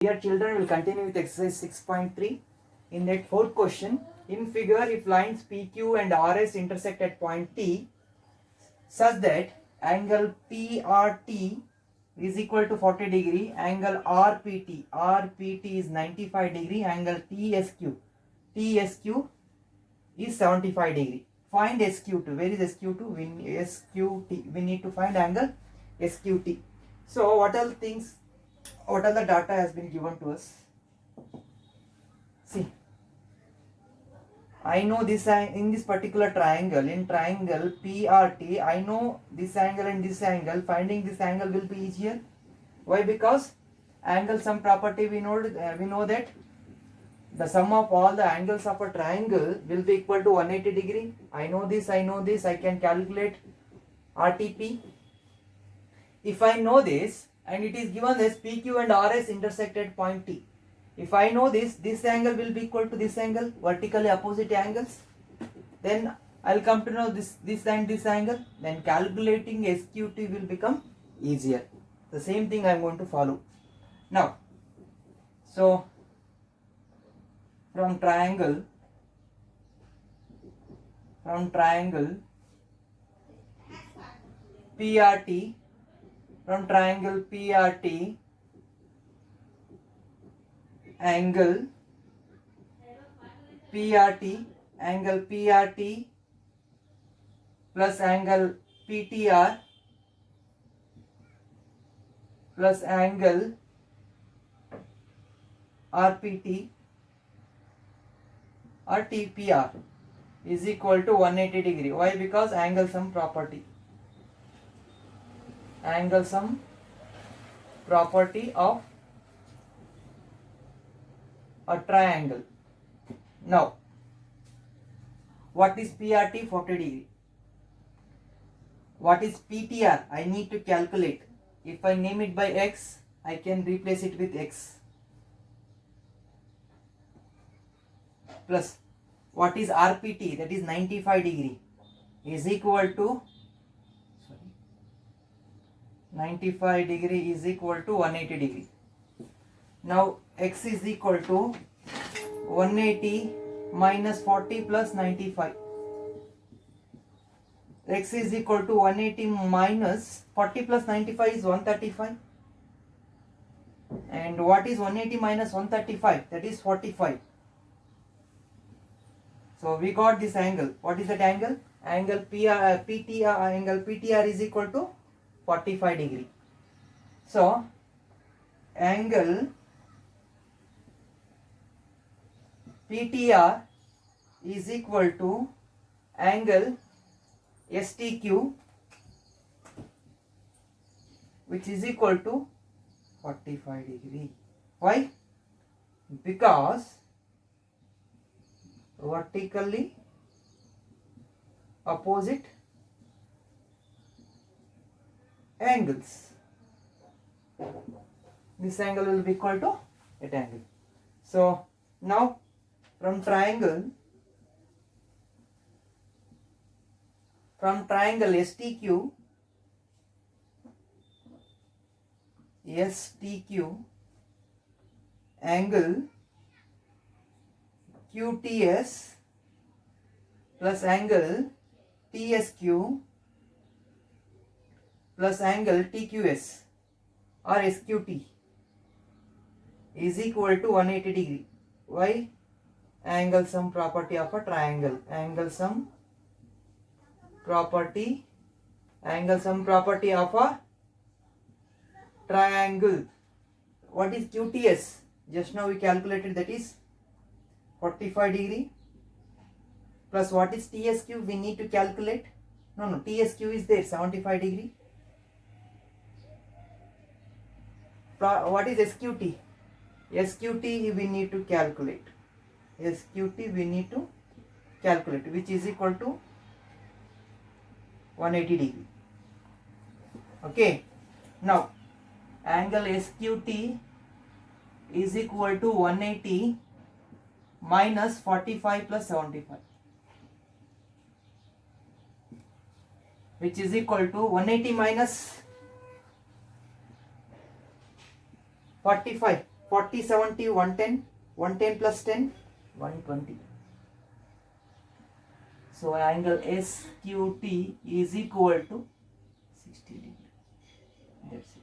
Dear children, will continue with exercise 6.3. In that fourth question, in figure, if lines PQ and RS intersect at point T, such that angle PRT is equal to 40 degree, angle RPT is 95 degree, angle TSQ is 75 degree. Find SQ2. Where is SQ2? SQT. We need to find angle SQT. So what are the data has been given to us? See, I know this in this particular triangle, in triangle PRT, I know this angle and this angle. Finding this angle will be easier. Why? Because angle sum property, we know that the sum of all the angles of a triangle will be equal to 180 degree. I know this. I can calculate RTP. If I know this, and it is given as PQ and RS intersect at point T. If I know this angle will be equal to this angle, vertically opposite angles. Then I'll come to know this and this angle. Then calculating SQT will become easier. The same thing I'm going to follow. Now, so from triangle PRT, from triangle PRT, angle PRT plus angle PTR plus angle RPT or TPR is equal to 180 degree. Why? Because angle sum property. Angle sum property of a triangle. Now, what is PRT? 40 degree. What is PTR? I need to calculate. If I name it by X, I can replace it with X. Plus, what is RPT? That is 95 degree. Is equal to 95 degree is equal to 180 degree. Now X is equal to 180 minus 40 plus 95. X is equal to 180 minus 40 plus 95 is 135. And what is 180 minus 135? That is 45. So we got this angle. What is that angle? Angle PTR is equal to 45 degree. So angle PTR is equal to angle STQ, which is equal to 45 degree. Why? Because vertically opposite angles. This angle will be equal to that angle. So now from triangle STQ angle QTS plus angle TSQ plus angle TQS or SQT is equal to 180 degree. Why? Angle sum property of a triangle. Angle sum property of a triangle. What is QTS? Just now we calculated, that is 45 degree. Plus what is TSQ? We need to calculate. No, TSQ is there, 75 degree. What is SQT? SQT we need to calculate. Which is equal to 180 degree. Okay. Now, angle SQT is equal to 180 minus 45 plus 75. which is equal to 180 minus 45. 40, 70, 110. 110 plus 10, 120. So angle SQT is equal to 60 degree. That's it.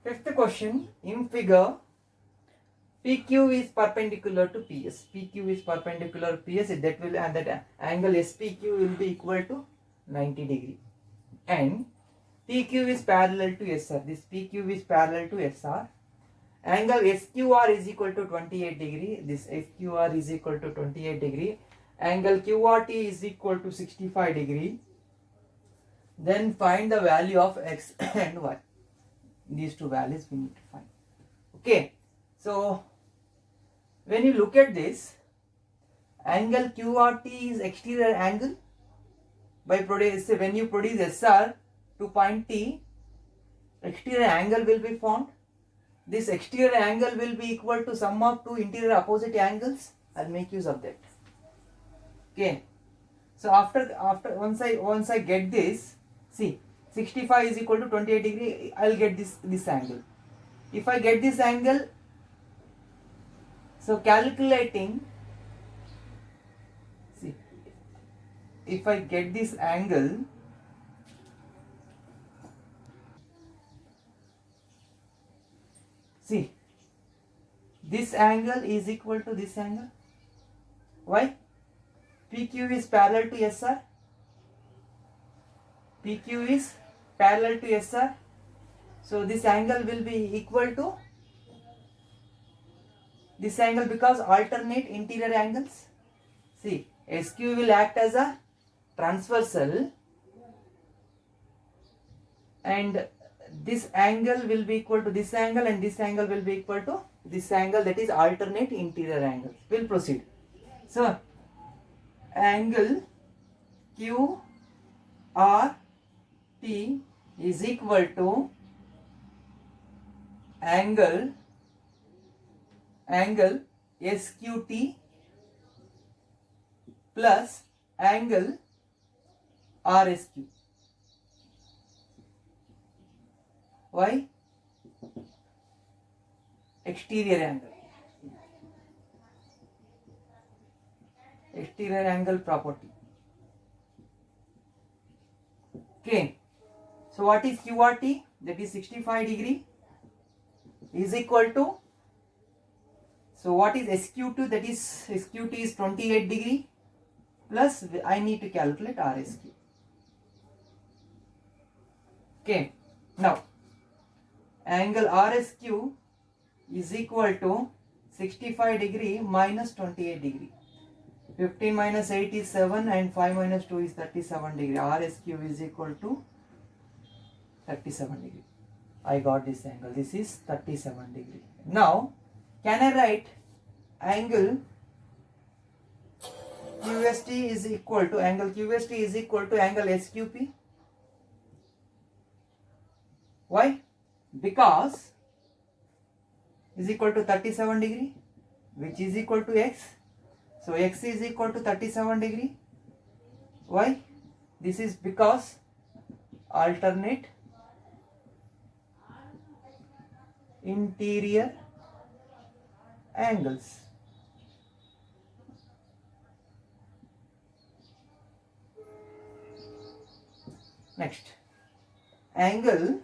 Fifth question, in figure, PQ is perpendicular to PS. PQ is perpendicular to PS. That will, and that angle SPQ will be equal to 90 degree. And PQ is parallel to SR. This PQ is parallel to SR. Angle SQR is equal to 28 degree. This SQR is equal to 28 degree. Angle QRT is equal to 65 degree. Then find the value of X and Y. These two values we need to find. Okay. So when you look at this, angle QRT is exterior angle. When you produce SR to point T, exterior angle will be formed. This exterior angle will be equal to sum of two interior opposite angles. I'll make use of that. Okay. So once I get this, see, 65 is equal to 28 degree. I'll get this angle. If I get this angle, so calculating, see, if I get this angle, see, this angle is equal to this angle. Why? PQ is parallel to SR. PQ is parallel to SR. So this angle will be equal to this angle because alternate interior angles. See, SQ will act as a transversal and this angle will be equal to this angle and this angle will be equal to this angle, that is alternate interior angles. We'll proceed. So angle QRT is equal to angle SQT plus angle RSQ. Why? Exterior angle. Exterior angle property. Okay. So what is QRT? That is 65 degree is equal to, so what is SQ2? That is SQT is 28 degree plus I need to calculate RSQ. Okay. Now angle RSQ is equal to 65 degree minus 28 degree. 15 minus 8 is 7 and 5 minus 2 is 37 degree. RSQ is equal to 37 degree. I got this angle. This is 37 degree. Now can I write angle QST is equal to angle SQP? Why? Because is equal to 37 degree, which is equal to X. So X is equal to 37 degree. Why? This is because alternate interior angles. Next, angle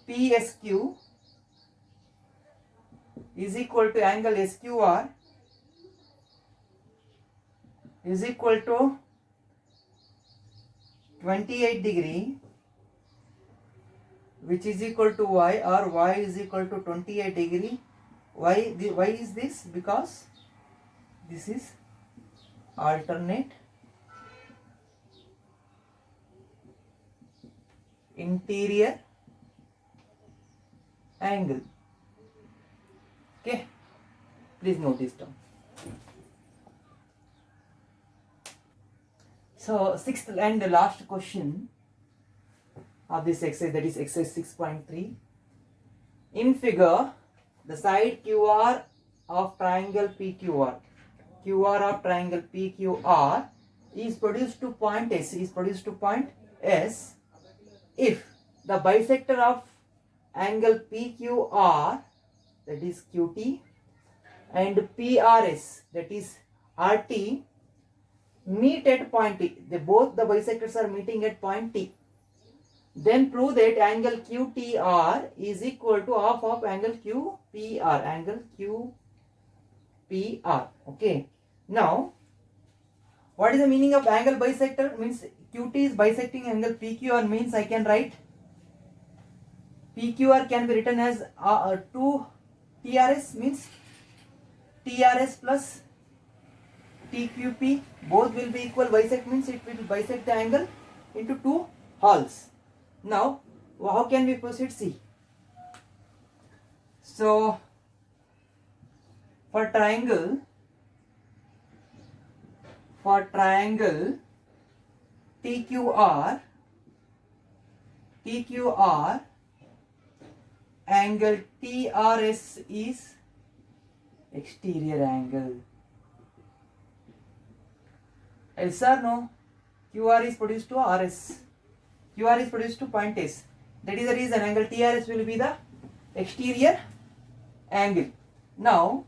PSQ is equal to angle SQR is equal to 28 degree, which is equal to Y, or Y is equal to 28 degree. Why is this? Because this is alternate interior angle. Okay, please note this down. So sixth and the last question of this exercise, that is exercise 6.3. In figure, the side QR of triangle PQR, QR of triangle PQR is produced to point S if the bisector of angle PQR, that is QT, and PRS, that is RT, meet at point T. Both the bisectors are meeting at point T. Then prove that angle QTR is equal to half of angle QPR. Okay. Now, what is the meaning of angle bisector? Means QT is bisecting angle PQR, means I can write PQR can be written as 2 TRS, means TRS plus TQP, both will be equal. Bisect means it will bisect the angle into two halves. Now, how can we proceed? See. So, for triangle TQR, angle TRS is exterior angle. Yes or no? QR is produced to RS. QR is produced to point S. That is the reason angle TRS will be the exterior angle. Now,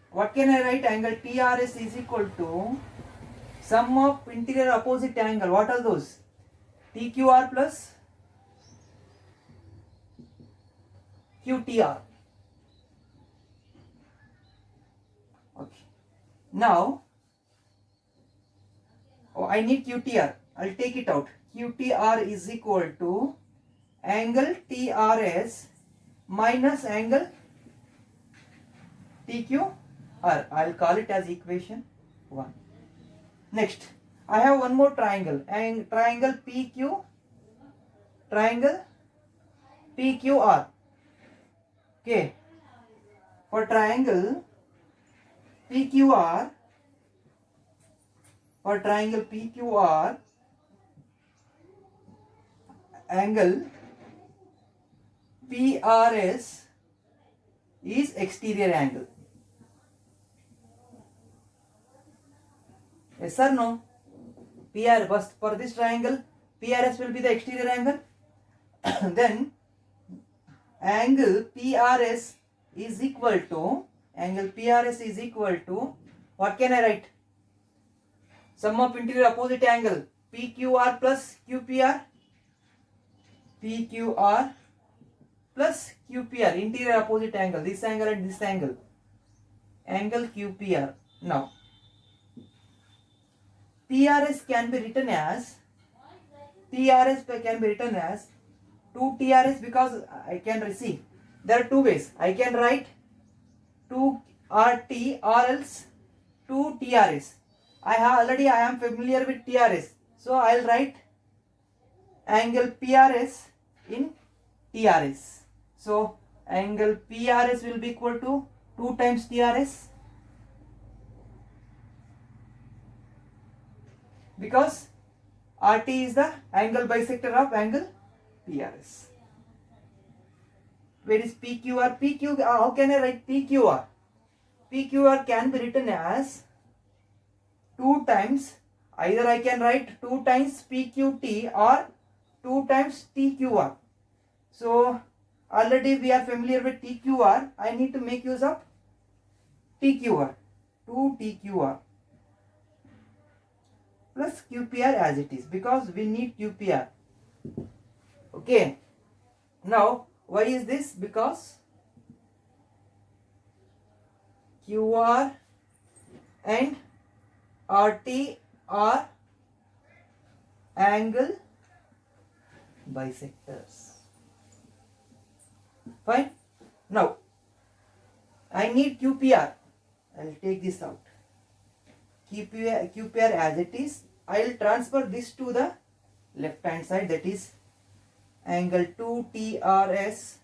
what can I write? Angle TRS is equal to sum of interior opposite angle. What are those? TQR plus QTR. Okay. Now, I need QTR. I'll take it out. QTR is equal to angle TRS minus angle TQR. I'll call it as equation 1. Next, I have one more triangle. And triangle PQR. Okay. For triangle PQR, angle PRS is exterior angle. Yes or no? PR, first for this triangle, PRS will be the exterior angle. Then angle PRS is equal to, what can I write? Sum of interior opposite angle PQR plus QPR. PQR plus QPR, interior opposite angle, this angle and this angle. Angle QPR. Now, PRS can be written as 2 TRS because I can receive. There are two ways. I can write 2 RT or else 2 TRS. I am familiar with TRS. So I'll write angle PRS in TRS. So angle PRS will be equal to 2 times TRS. Because RT is the angle bisector of angle PRS. Where is PQR? How can I write PQR? PQR can be written as 2 times, either I can write 2 times PQT or 2 times TQR. So already we are familiar with TQR. I need to make use of TQR. 2 TQR plus QPR as it is, because we need QPR. Okay. Now, why is this? Because QR and RT are angle bisectors. Fine. Now, I need QPR. I will take this out. QPR as it is. I will transfer this to the left hand side, that is angle 2 TRS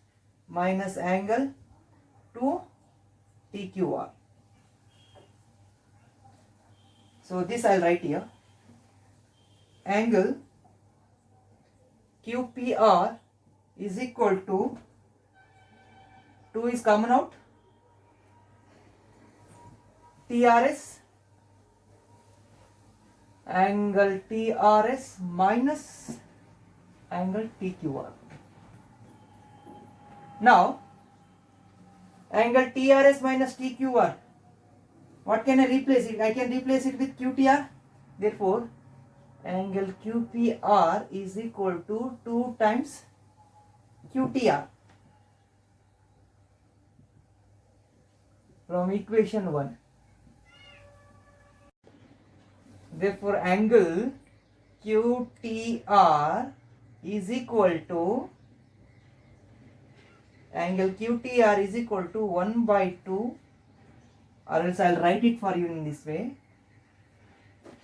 minus angle 2 TQR. So this I will write here. Angle QPR is equal to 2 is common out, TRS angle TRS minus angle TQR. Now, angle TRS minus TQR, what can I replace it? I can replace it with QTR. Therefore, angle QPR is equal to 2 times QTR from equation 1. Therefore, angle QTR is equal to 1 by 2, or else I'll write it for you in this way.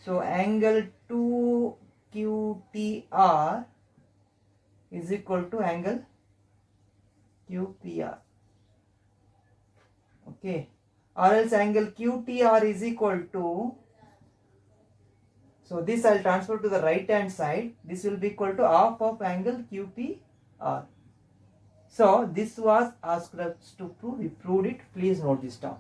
So angle 2QTR is equal to angle QPR. Okay, or else angle QTR is equal to, so this I'll transfer to the right hand side. This will be equal to half of angle QPR. So this was asked us to prove. We proved it. Please note this down.